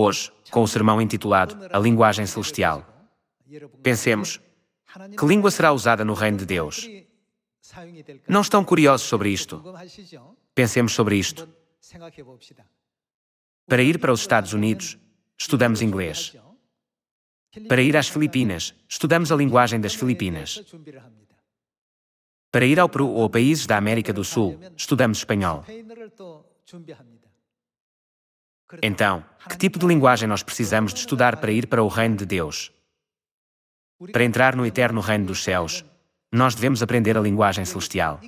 hoje, com o sermão intitulado A Linguagem Celestial. Pensemos, que língua será usada no reino de Deus? Não estão curiosos sobre isto? Pensemos sobre isto. Para ir para os Estados Unidos, estudamos inglês. Para ir às Filipinas, estudamos a linguagem das Filipinas. Para ir ao Peru ou a países da América do Sul, estudamos espanhol. Então, que tipo de linguagem nós precisamos de estudar para ir para o reino de Deus? Para entrar no eterno reino dos céus, nós devemos aprender a linguagem celestial.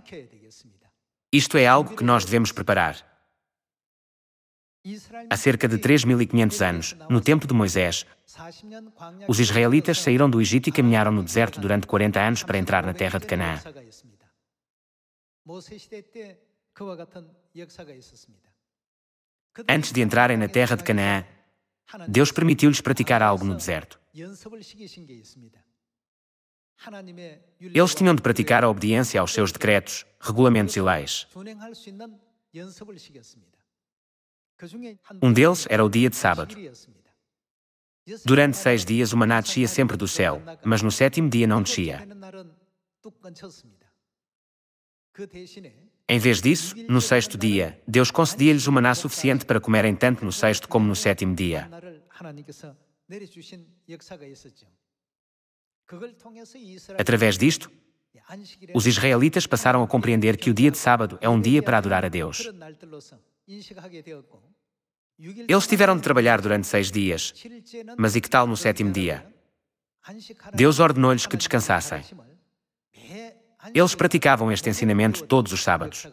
Isto é algo que nós devemos preparar. Há cerca de 3.500 anos, no tempo de Moisés, os israelitas saíram do Egito e caminharam no deserto durante 40 anos para entrar na terra de Canaã. Antes de entrarem na terra de Canaã, Deus permitiu-lhes praticar algo no deserto. Eles tinham de praticar a obediência aos seus decretos, regulamentos e leis. Um deles era o dia de sábado. Durante 6 dias o maná descia sempre do céu, mas no 7º dia não descia. Em vez disso, no 6º dia, Deus concedia-lhes o maná suficiente para comerem tanto no 6º como no 7º dia. Através disto, os israelitas passaram a compreender que o dia de sábado é um dia para adorar a Deus. Eles tiveram de trabalhar durante 6 dias, mas e que tal no 7º dia? Deus ordenou-lhes que descansassem. Eles praticavam este ensinamento todos os sábados.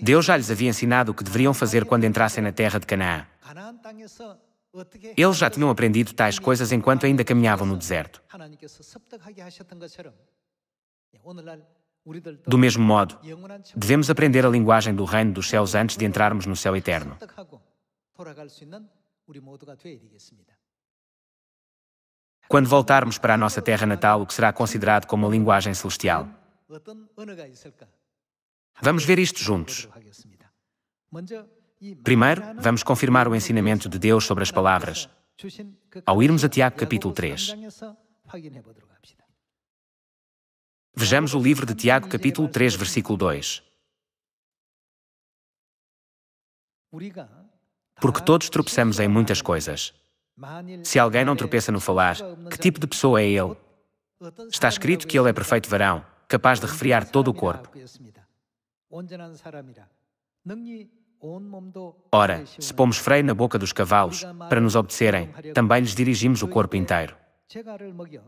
Deus já lhes havia ensinado o que deveriam fazer quando entrassem na terra de Canaã. Eles já tinham aprendido tais coisas enquanto ainda caminhavam no deserto. Do mesmo modo, devemos aprender a linguagem do reino dos céus antes de entrarmos no céu eterno. Quando voltarmos para a nossa terra natal, o que será considerado como a linguagem celestial? Vamos ver isto juntos. Primeiro, vamos confirmar o ensinamento de Deus sobre as palavras, ao irmos a Tiago capítulo 3. Vejamos o livro de Tiago capítulo 3, versículo 2. Porque todos tropeçamos em muitas coisas. Se alguém não tropeça no falar, que tipo de pessoa é ele? Está escrito que ele é perfeito varão, capaz de refrear todo o corpo. Ora, se pomos freio na boca dos cavalos, para nos obedecerem, também lhes dirigimos o corpo inteiro.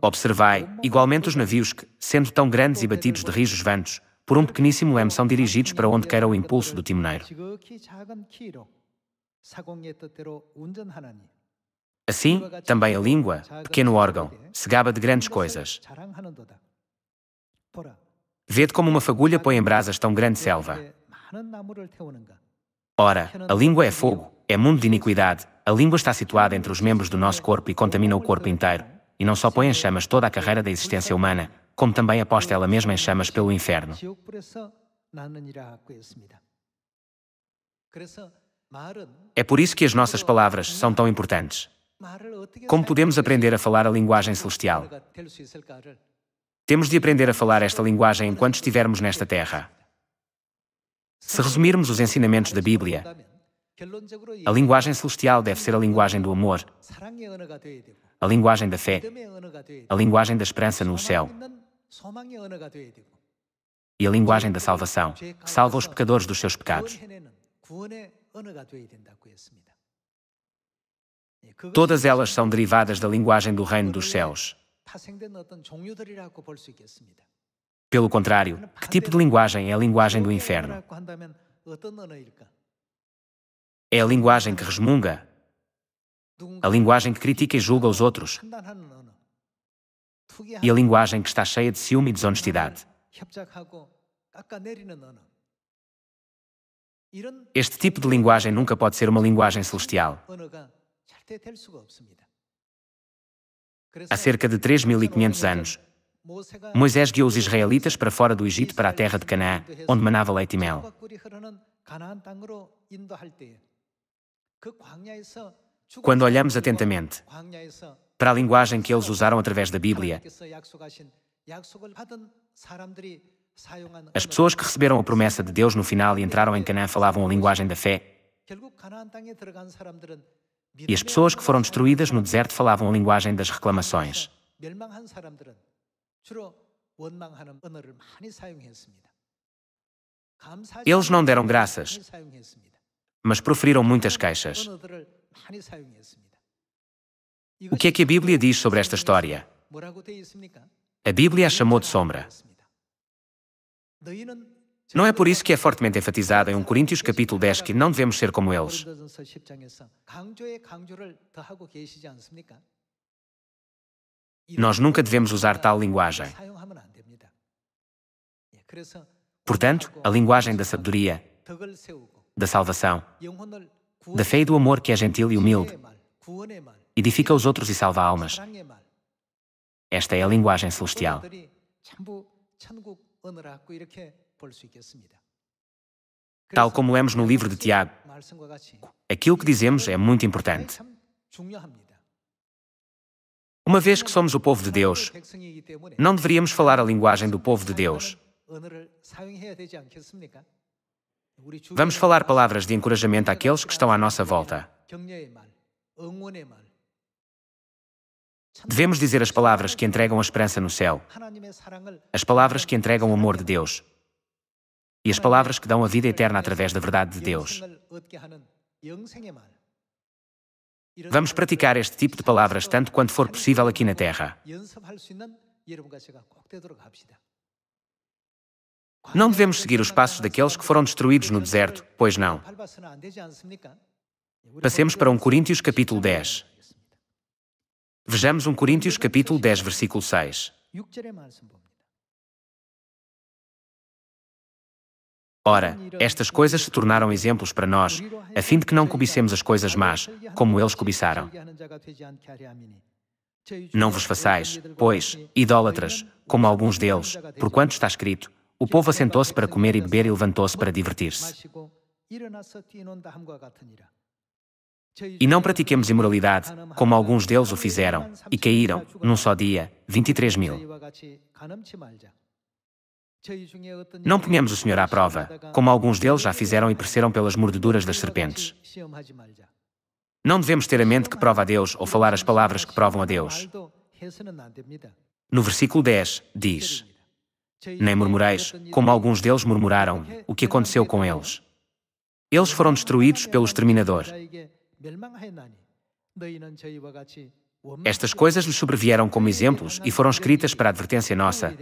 Observai, igualmente os navios que, sendo tão grandes e batidos de rijos ventos, por um pequeníssimo leme são dirigidos para onde quer o impulso do timoneiro. Assim, também a língua, pequeno órgão, se gaba de grandes coisas. Vede como uma fagulha põe em brasas tão grande selva. Ora, a língua é fogo, é mundo de iniquidade. A língua está situada entre os membros do nosso corpo e contamina o corpo inteiro, e não só põe em chamas toda a carreira da existência humana, como também aposta ela mesma em chamas pelo inferno. É por isso que as nossas palavras são tão importantes. Como podemos aprender a falar a linguagem celestial? Temos de aprender a falar esta linguagem enquanto estivermos nesta terra. Se resumirmos os ensinamentos da Bíblia, a linguagem celestial deve ser a linguagem do amor, a linguagem da fé, a linguagem da esperança no céu e a linguagem da salvação, que salva os pecadores dos seus pecados. Todas elas são derivadas da linguagem do reino dos céus. Pelo contrário, que tipo de linguagem é a linguagem do inferno? É a linguagem que resmunga? A linguagem que critica e julga os outros? E a linguagem que está cheia de ciúme e desonestidade? Este tipo de linguagem nunca pode ser uma linguagem celestial. Há cerca de 3.500 anos, Moisés guiou os israelitas para fora do Egito para a terra de Canaã, onde manava leite e mel. Quando olhamos atentamente para a linguagem que eles usaram através da Bíblia, as pessoas que receberam a promessa de Deus no final e entraram em Canaã falavam a linguagem da fé, e as pessoas que foram destruídas no deserto falavam a linguagem das reclamações. Eles não deram graças, mas proferiram muitas queixas. O que é que a Bíblia diz sobre esta história? A Bíblia a chamou de sombra. Não é por isso que é fortemente enfatizado em 1 Coríntios capítulo 10 que não devemos ser como eles. Nós nunca devemos usar tal linguagem. Portanto, a linguagem da sabedoria, da salvação, da fé e do amor que é gentil e humilde, edifica os outros e salva almas. Esta é a linguagem celestial. Tal como lemos no livro de Tiago, aquilo que dizemos é muito importante. Uma vez que somos o povo de Deus, não deveríamos falar a linguagem do povo de Deus. Vamos falar palavras de encorajamento àqueles que estão à nossa volta. Devemos dizer as palavras que entregam a esperança no céu, as palavras que entregam o amor de Deus e as palavras que dão a vida eterna através da verdade de Deus. Vamos praticar este tipo de palavras tanto quanto for possível aqui na Terra. Não devemos seguir os passos daqueles que foram destruídos no deserto, pois não. Passemos para 1 Coríntios capítulo 10. Vejamos 1 Coríntios capítulo 10, versículo 6. Ora, estas coisas se tornaram exemplos para nós, a fim de que não cobicemos as coisas más, como eles cobiçaram. Não vos façais, pois, idólatras, como alguns deles, porquanto está escrito: o povo assentou-se para comer e beber e levantou-se para divertir-se. E não pratiquemos imoralidade, como alguns deles o fizeram, e caíram, num só dia, 23.000. Não ponhamos o Senhor à prova, como alguns deles já fizeram e pereceram pelas mordeduras das serpentes. Não devemos ter a mente que prova a Deus ou falar as palavras que provam a Deus. No versículo 10, diz: nem murmureis, como alguns deles murmuraram, o que aconteceu com eles. Eles foram destruídos pelo exterminador. Estas coisas lhes sobrevieram como exemplos e foram escritas para a advertência nossa,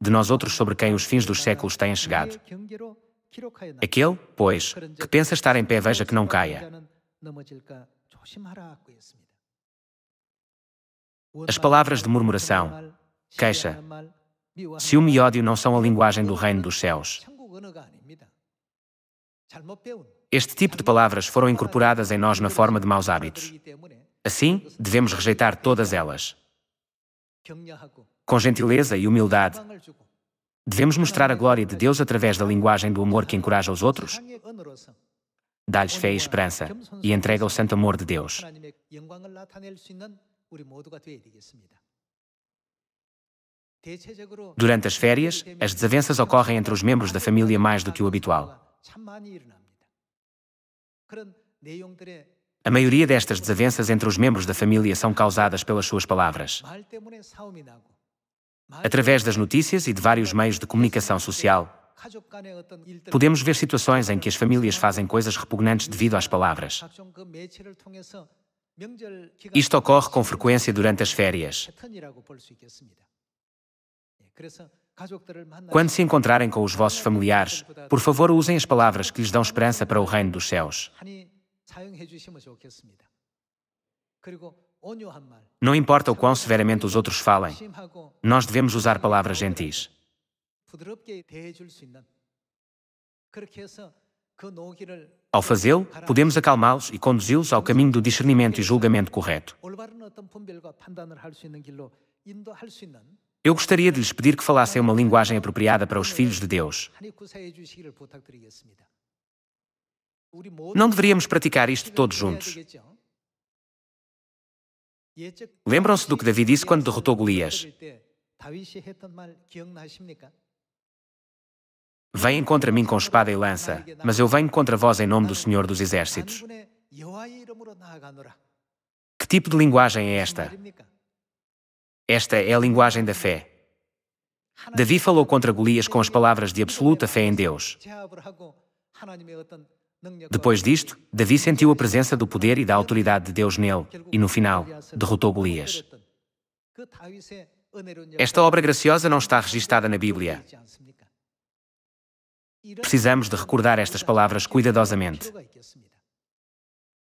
de nós outros sobre quem os fins dos séculos têm chegado. Aquele, pois, que pensa estar em pé, veja que não caia. As palavras de murmuração, queixa, ciúme e ódio não são a linguagem do reino dos céus. Este tipo de palavras foram incorporadas em nós na forma de maus hábitos. Assim, devemos rejeitar todas elas. Com gentileza e humildade, devemos mostrar a glória de Deus através da linguagem do amor que encoraja os outros, dá-lhes fé e esperança e entrega o santo amor de Deus. Durante as férias, as desavenças ocorrem entre os membros da família mais do que o habitual. A maioria destas desavenças entre os membros da família são causadas pelas suas palavras. Através das notícias e de vários meios de comunicação social, podemos ver situações em que as famílias fazem coisas repugnantes devido às palavras. Isto ocorre com frequência durante as férias. Quando se encontrarem com os vossos familiares, por favor, usem as palavras que lhes dão esperança para o reino dos céus. Não importa o quão severamente os outros falem, nós devemos usar palavras gentis. Ao fazê-lo, podemos acalmá-los e conduzi-los ao caminho do discernimento e julgamento correto. Eu gostaria de lhes pedir que falassem uma linguagem apropriada para os filhos de Deus. Não deveríamos praticar isto todos juntos. Lembram-se do que Davi disse quando derrotou Golias? Venham contra mim com espada e lança, mas eu venho contra vós em nome do Senhor dos Exércitos. Que tipo de linguagem é esta? Esta é a linguagem da fé. Davi falou contra Golias com as palavras de absoluta fé em Deus. Depois disto, Davi sentiu a presença do poder e da autoridade de Deus nele, e no final, derrotou Golias. Esta obra graciosa não está registada na Bíblia. Precisamos de recordar estas palavras cuidadosamente.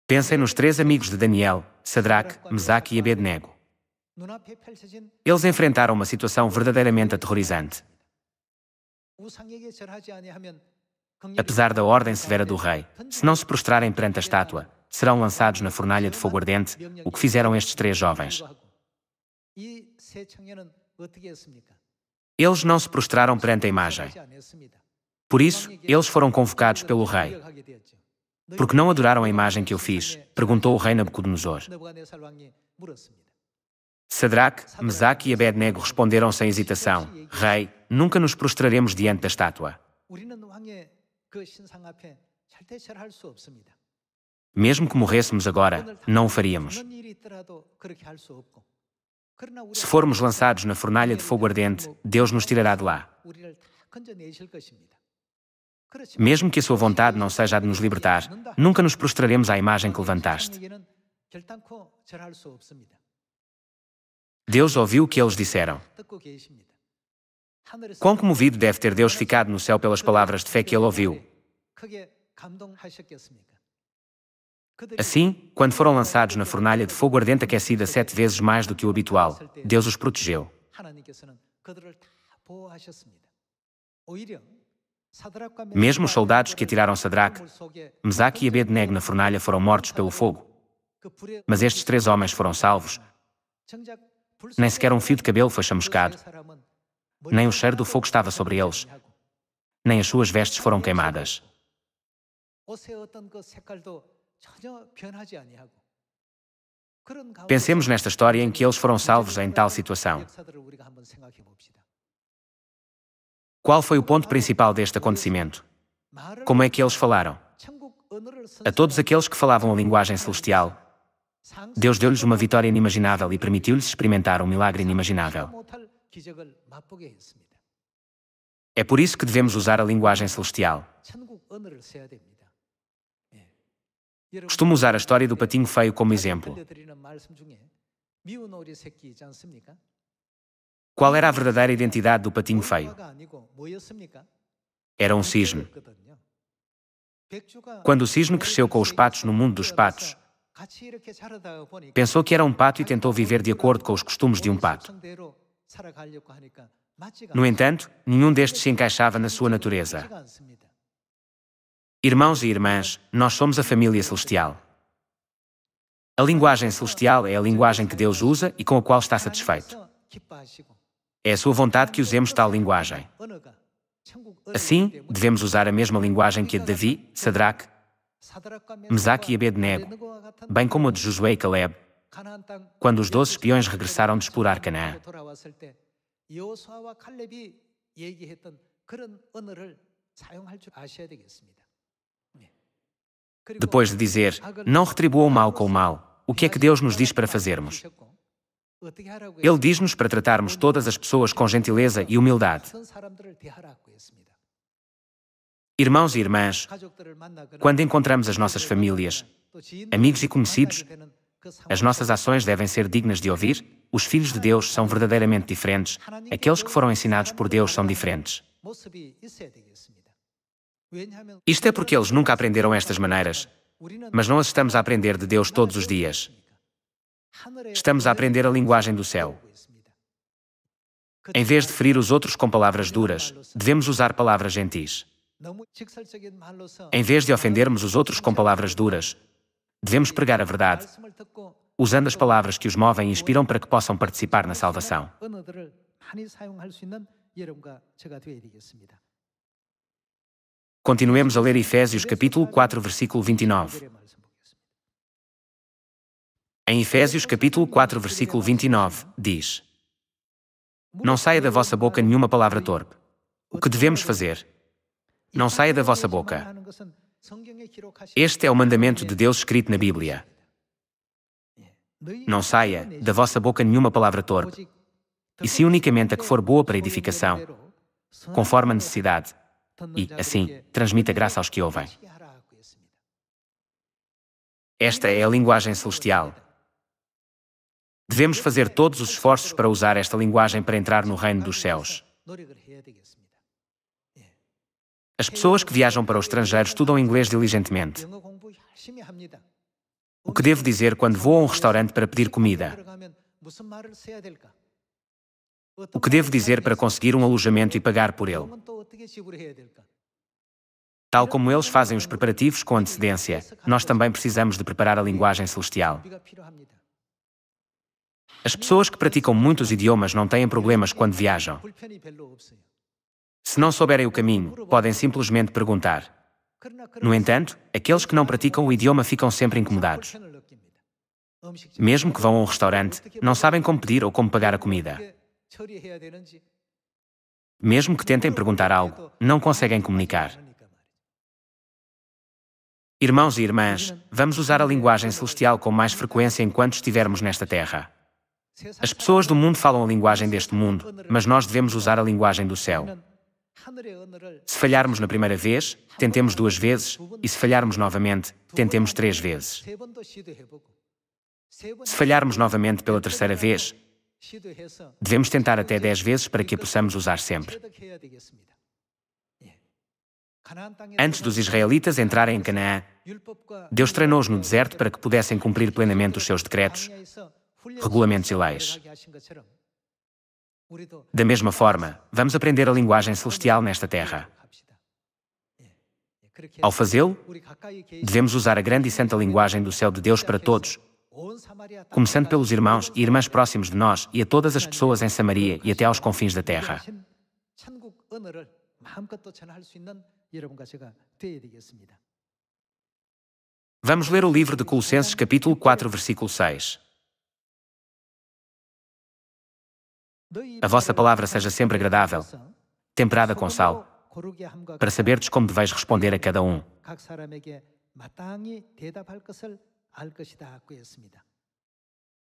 Pensem nos 3 amigos de Daniel, Sadraque, Mesaque e Abednego. Eles enfrentaram uma situação verdadeiramente aterrorizante. Apesar da ordem severa do rei, se não se prostrarem perante a estátua, serão lançados na fornalha de fogo ardente, o que fizeram estes 3 jovens. Eles não se prostraram perante a imagem. Por isso, eles foram convocados pelo rei. Porque não adoraram a imagem que eu fiz? Perguntou o rei Nabucodonosor. Sadraque, Mesaque e Abednego responderam sem hesitação: Rei, nunca nos prostraremos diante da estátua. Mesmo que morrêssemos agora, não o faríamos. Se formos lançados na fornalha de fogo ardente, Deus nos tirará de lá. Mesmo que a sua vontade não seja a de nos libertar, nunca nos prostraremos à imagem que levantaste. Deus ouviu o que eles disseram. Quão comovido deve ter Deus ficado no céu pelas palavras de fé que ele ouviu. Assim, quando foram lançados na fornalha de fogo ardente aquecida 7 vezes mais do que o habitual, Deus os protegeu. Mesmo os soldados que atiraram Sadraque, Mesaque e Abednego na fornalha foram mortos pelo fogo. Mas estes 3 homens foram salvos. Nem sequer um fio de cabelo foi chamuscado. Nem o cheiro do fogo estava sobre eles. Nem as suas vestes foram queimadas. Pensemos nesta história em que eles foram salvos em tal situação. Qual foi o ponto principal deste acontecimento? Como é que eles falaram? A todos aqueles que falavam a linguagem celestial, Deus deu-lhes uma vitória inimaginável e permitiu-lhes experimentar um milagre inimaginável. É por isso que devemos usar a linguagem celestial. Costumo usar a história do patinho feio como exemplo. Qual era a verdadeira identidade do patinho feio? Era um cisne. Quando o cisne cresceu com os patos no mundo dos patos, pensou que era um pato e tentou viver de acordo com os costumes de um pato. No entanto, nenhum destes se encaixava na sua natureza. Irmãos e irmãs, nós somos a família celestial. A linguagem celestial é a linguagem que Deus usa e com a qual está satisfeito. É a sua vontade que usemos tal linguagem. Assim, devemos usar a mesma linguagem que a de Davi, Sadraque, Mesaque e Abednego, bem como a de Josué e Caleb, quando os 12 espiões regressaram de explorar Canaã. Depois de dizer, não retribua o mal com o mal, o que é que Deus nos diz para fazermos? Ele diz-nos para tratarmos todas as pessoas com gentileza e humildade. Irmãos e irmãs, quando encontramos as nossas famílias, amigos e conhecidos, as nossas ações devem ser dignas de ouvir. Os filhos de Deus são verdadeiramente diferentes. Aqueles que foram ensinados por Deus são diferentes. Isto é porque eles nunca aprenderam estas maneiras, mas nós estamos a aprender de Deus todos os dias. Estamos a aprender a linguagem do céu. Em vez de ferir os outros com palavras duras, devemos usar palavras gentis. Em vez de ofendermos os outros com palavras duras, devemos pregar a verdade, usando as palavras que os movem e inspiram para que possam participar na salvação. Continuemos a ler Efésios capítulo 4, versículo 29. Em Efésios capítulo 4, versículo 29, diz: Não saia da vossa boca nenhuma palavra torpe. O que devemos fazer? Não saia da vossa boca. Este é o mandamento de Deus escrito na Bíblia. Não saia da vossa boca nenhuma palavra torpe, e se unicamente a que for boa para edificação, conforme a necessidade, e, assim, transmita graça aos que ouvem. Esta é a linguagem celestial. Devemos fazer todos os esforços para usar esta linguagem para entrar no reino dos céus. As pessoas que viajam para o estrangeiro estudam inglês diligentemente. O que devo dizer quando vou a um restaurante para pedir comida? O que devo dizer para conseguir um alojamento e pagar por ele? Tal como eles fazem os preparativos com antecedência, nós também precisamos de preparar a linguagem celestial. As pessoas que praticam muitos idiomas não têm problemas quando viajam. Se não souberem o caminho, podem simplesmente perguntar. No entanto, aqueles que não praticam o idioma ficam sempre incomodados. Mesmo que vão a um restaurante, não sabem como pedir ou como pagar a comida. Mesmo que tentem perguntar algo, não conseguem comunicar. Irmãos e irmãs, vamos usar a linguagem celestial com mais frequência enquanto estivermos nesta terra. As pessoas do mundo falam a linguagem deste mundo, mas nós devemos usar a linguagem do céu. Se falharmos na primeira vez, tentemos 2 vezes, e se falharmos novamente, tentemos 3 vezes. Se falharmos novamente pela 3ª vez, devemos tentar até 10 vezes para que a possamos usar sempre. Antes dos israelitas entrarem em Canaã, Deus treinou-os no deserto para que pudessem cumprir plenamente os seus decretos, regulamentos e leis. Da mesma forma, vamos aprender a linguagem celestial nesta terra. Ao fazê-lo, devemos usar a grande e santa linguagem do céu de Deus para todos, começando pelos irmãos e irmãs próximos de nós e a todas as pessoas em Samaria e até aos confins da terra. Vamos ler o livro de Colossenses capítulo 4, versículo 6. A vossa palavra seja sempre agradável, temperada com sal, para saberdes como deveis responder a cada um.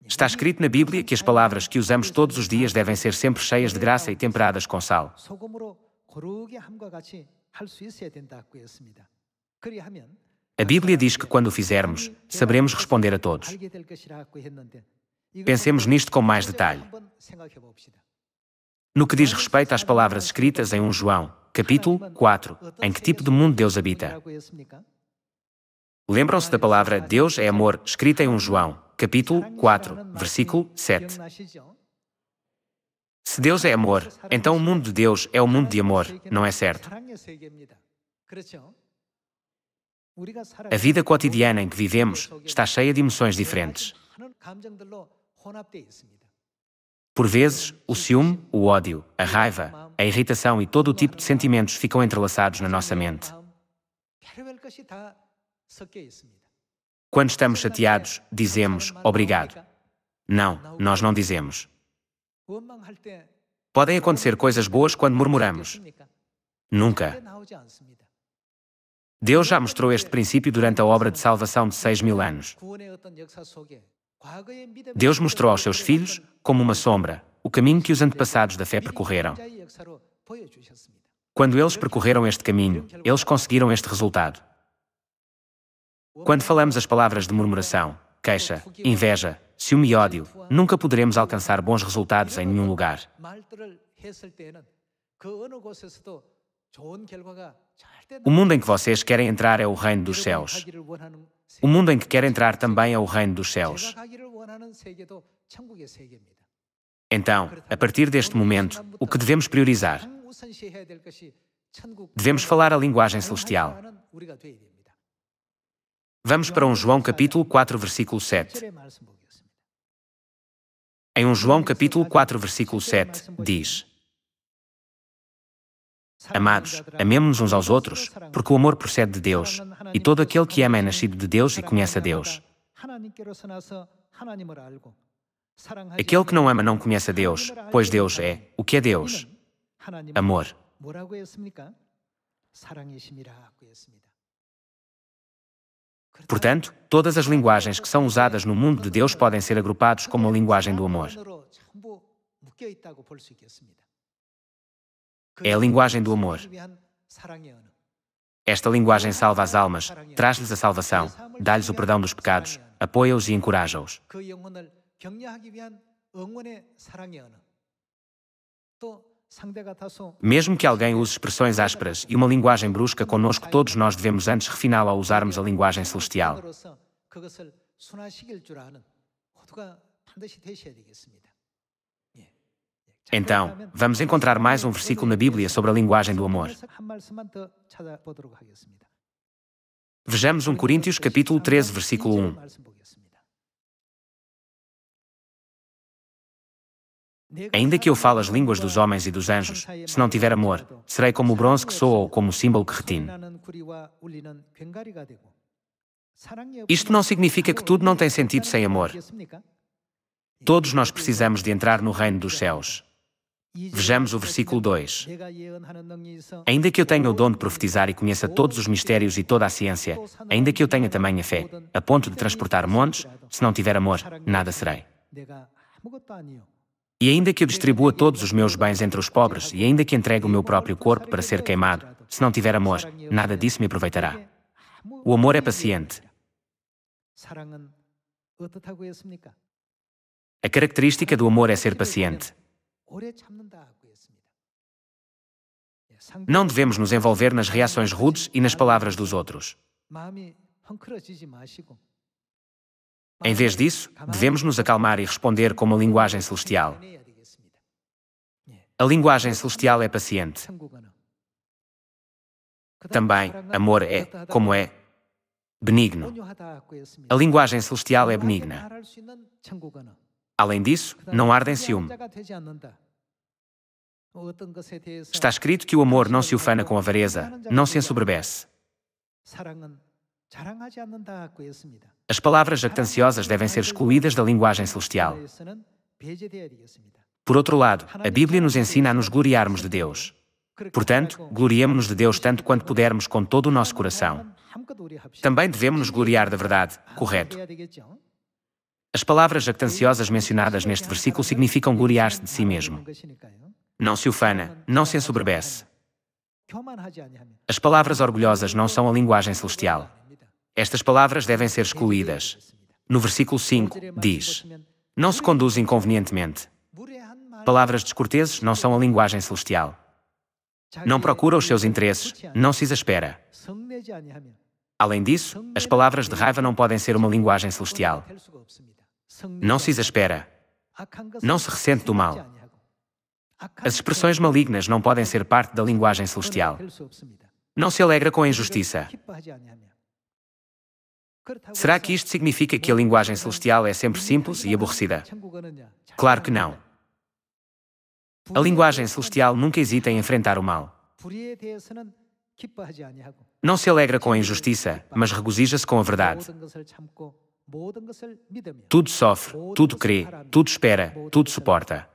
Está escrito na Bíblia que as palavras que usamos todos os dias devem ser sempre cheias de graça e temperadas com sal. A Bíblia diz que quando o fizermos, saberemos responder a todos. Pensemos nisto com mais detalhe. No que diz respeito às palavras escritas em 1 João, capítulo 4, em que tipo de mundo Deus habita? Lembram-se da palavra Deus é amor, escrita em 1 João, capítulo 4, versículo 7. Se Deus é amor, então o mundo de Deus é o mundo de amor, não é certo? A vida cotidiana em que vivemos está cheia de emoções diferentes. Por vezes, o ciúme, o ódio, a raiva, a irritação e todo o tipo de sentimentos ficam entrelaçados na nossa mente. Quando estamos chateados, dizemos obrigado. Não, nós não dizemos. Podem acontecer coisas boas quando murmuramos. Nunca. Deus já mostrou este princípio durante a obra de salvação de 6.000 anos. Deus mostrou aos seus filhos, como uma sombra, o caminho que os antepassados da fé percorreram. Quando eles percorreram este caminho, eles conseguiram este resultado. Quando falamos as palavras de murmuração, queixa, inveja, ciúme e ódio, nunca poderemos alcançar bons resultados em nenhum lugar. O mundo em que vocês querem entrar é o reino dos céus. O mundo em que quer entrar também é o reino dos céus. Então, a partir deste momento, o que devemos priorizar? Devemos falar a linguagem celestial. Vamos para 1 João capítulo 4, versículo 7. Em 1 João capítulo 4, versículo 7, diz: Amados, amemo-nos uns aos outros, porque o amor procede de Deus, e todo aquele que ama é nascido de Deus e conhece a Deus. Aquele que não ama não conhece a Deus, pois Deus é. O que é Deus? Amor. Portanto, todas as linguagens que são usadas no mundo de Deus podem ser agrupadas como a linguagem do amor. É a linguagem do amor. Esta linguagem salva as almas, traz-lhes a salvação, dá-lhes o perdão dos pecados, apoia-os e encoraja-os. Mesmo que alguém use expressões ásperas e uma linguagem brusca conosco, todos nós devemos antes refiná-la ao usarmos a linguagem celestial. Então, vamos encontrar mais um versículo na Bíblia sobre a linguagem do amor. Vejamos 1 Coríntios capítulo 13, versículo 1. Ainda que eu fale as línguas dos homens e dos anjos, se não tiver amor, serei como o bronze que soa ou como o símbolo que retine. Isto não significa que tudo não tem sentido sem amor. Todos nós precisamos de entrar no reino dos céus. Vejamos o versículo 2. Ainda que eu tenha o dom de profetizar e conheça todos os mistérios e toda a ciência, ainda que eu tenha também a fé, a ponto de transportar montes, se não tiver amor, nada serei. E ainda que eu distribua todos os meus bens entre os pobres, e ainda que entregue o meu próprio corpo para ser queimado, se não tiver amor, nada disso me aproveitará. O amor é paciente. A característica do amor é ser paciente. Não devemos nos envolver nas reações rudes e nas palavras dos outros. Em vez disso, devemos nos acalmar e responder com uma linguagem celestial. A linguagem celestial é paciente. Também, amor é, como é, benigno. A linguagem celestial é benigna. Além disso, não arde em ciúme. Está escrito que o amor não se ufana com avareza, não se ensoberbece. As palavras jactanciosas devem ser excluídas da linguagem celestial. Por outro lado, a Bíblia nos ensina a nos gloriarmos de Deus. Portanto, gloriemo-nos de Deus tanto quanto pudermos com todo o nosso coração. Também devemos nos gloriar da verdade, correto? As palavras jactanciosas mencionadas neste versículo significam gloriar-se de si mesmo. Não se ufana, não se ensoberbece. As palavras orgulhosas não são a linguagem celestial. Estas palavras devem ser excluídas. No versículo 5, diz: não se conduz inconvenientemente. Palavras descorteses não são a linguagem celestial. Não procura os seus interesses, não se exaspera. Além disso, as palavras de raiva não podem ser uma linguagem celestial. Não se exaspera. Não se ressente do mal. As expressões malignas não podem ser parte da linguagem celestial. Não se alegra com a injustiça. Será que isto significa que a linguagem celestial é sempre simples e aborrecida? Claro que não. A linguagem celestial nunca hesita em enfrentar o mal. Não se alegra com a injustiça, mas regozija-se com a verdade. Tudo sofre, tudo crê, tudo espera, tudo suporta.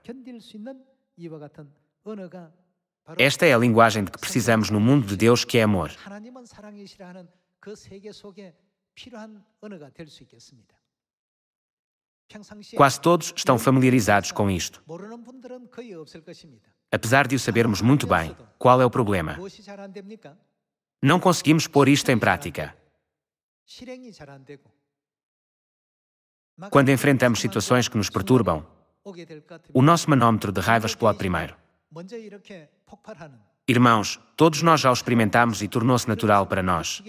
Esta é a linguagem de que precisamos no mundo de Deus, que é amor. Quase todos estão familiarizados com isto. Apesar de o sabermos muito bem, qual é o problema? Não conseguimos pôr isto em prática. Quando enfrentamos situações que nos perturbam, o nosso manômetro de raiva explode primeiro. Irmãos, todos nós já o experimentamos e tornou-se natural para nós.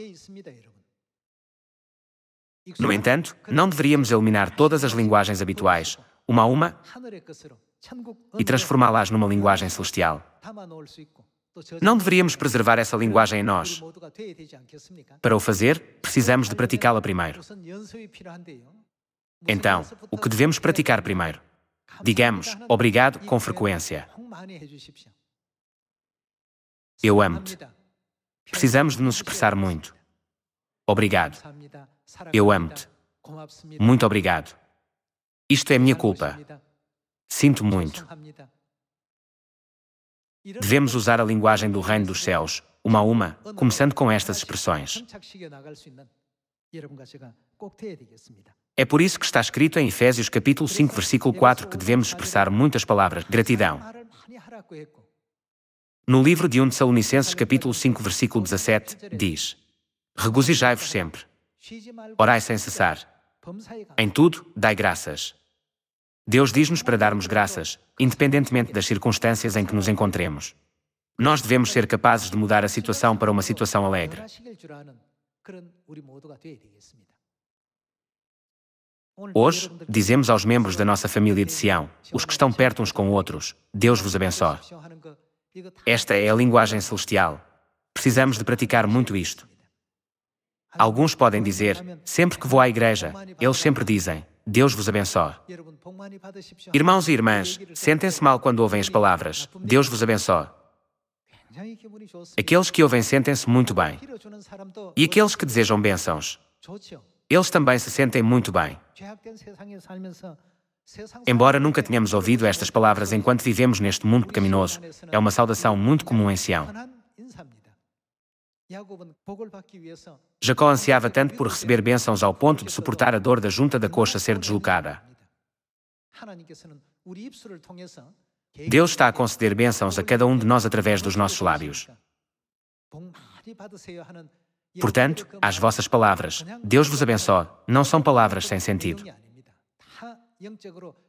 No entanto, não deveríamos eliminar todas as linguagens habituais, uma a uma, e transformá-las numa linguagem celestial. Não deveríamos preservar essa linguagem em nós. Para o fazer, precisamos de praticá-la primeiro. Então, o que devemos praticar primeiro? Digamos, obrigado com frequência. Eu amo-te. Precisamos de nos expressar muito. Obrigado. Eu amo-te. Muito obrigado. Isto é minha culpa. Sinto muito. Devemos usar a linguagem do reino dos céus, uma a uma, começando com estas expressões. É por isso que está escrito em Efésios capítulo 5, versículo 4, que devemos expressar muitas palavras de gratidão. No livro de 1 Tessalonicenses capítulo 5, versículo 17, diz: Regozijai-vos sempre, orai sem cessar, em tudo dai graças. Deus diz-nos para darmos graças, independentemente das circunstâncias em que nos encontremos. Nós devemos ser capazes de mudar a situação para uma situação alegre. Hoje, dizemos aos membros da nossa família de Sião, os que estão perto uns com outros, Deus vos abençoe. Esta é a linguagem celestial. Precisamos de praticar muito isto. Alguns podem dizer, sempre que vou à igreja, eles sempre dizem, Deus vos abençoe. Irmãos e irmãs, sentem-se mal quando ouvem as palavras, Deus vos abençoe. Aqueles que ouvem sentem-se muito bem. E aqueles que desejam bênçãos, eles também se sentem muito bem. Embora nunca tenhamos ouvido estas palavras enquanto vivemos neste mundo pecaminoso, é uma saudação muito comum em Sião. Jacó ansiava tanto por receber bênçãos ao ponto de suportar a dor da junta da coxa ser deslocada. Deus está a conceder bênçãos a cada um de nós através dos nossos lábios. Portanto, as vossas palavras, Deus vos abençoe, não são palavras sem sentido.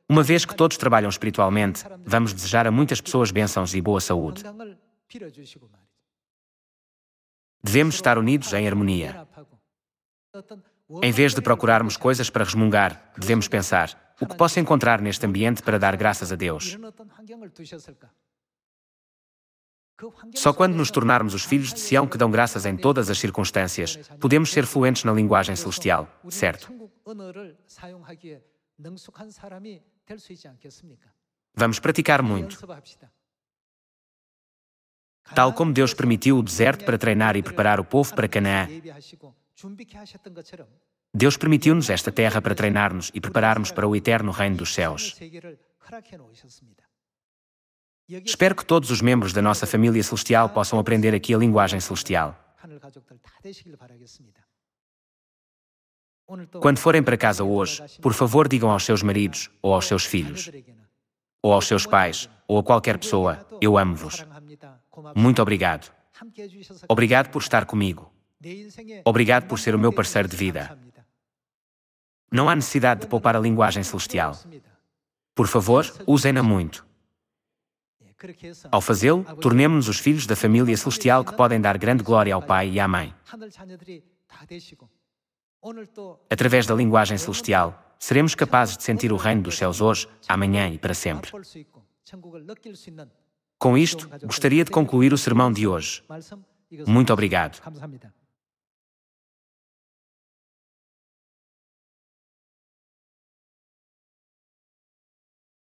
Uma vez que todos trabalham espiritualmente, vamos desejar a muitas pessoas bênçãos e boa saúde. Devemos estar unidos em harmonia. Em vez de procurarmos coisas para resmungar, devemos pensar, o que posso encontrar neste ambiente para dar graças a Deus? Só quando nos tornarmos os filhos de Sião que dão graças em todas as circunstâncias, podemos ser fluentes na linguagem celestial, certo? Vamos praticar muito. Tal como Deus permitiu o deserto para treinar e preparar o povo para Canaã, Deus permitiu-nos esta terra para treinar-nos e preparar-nos para o eterno reino dos céus. Espero que todos os membros da nossa família celestial possam aprender aqui a linguagem celestial. Quando forem para casa hoje, por favor digam aos seus maridos, ou aos seus filhos, ou aos seus pais, ou a qualquer pessoa, eu amo-vos. Muito obrigado. Obrigado por estar comigo. Obrigado por ser o meu parceiro de vida. Não há necessidade de poupar a linguagem celestial. Por favor, usem-na muito. Ao fazê-lo, tornemo-nos os filhos da família celestial que podem dar grande glória ao Pai e à Mãe. Através da linguagem celestial, seremos capazes de sentir o reino dos céus hoje, amanhã e para sempre. Com isto, gostaria de concluir o sermão de hoje. Muito obrigado.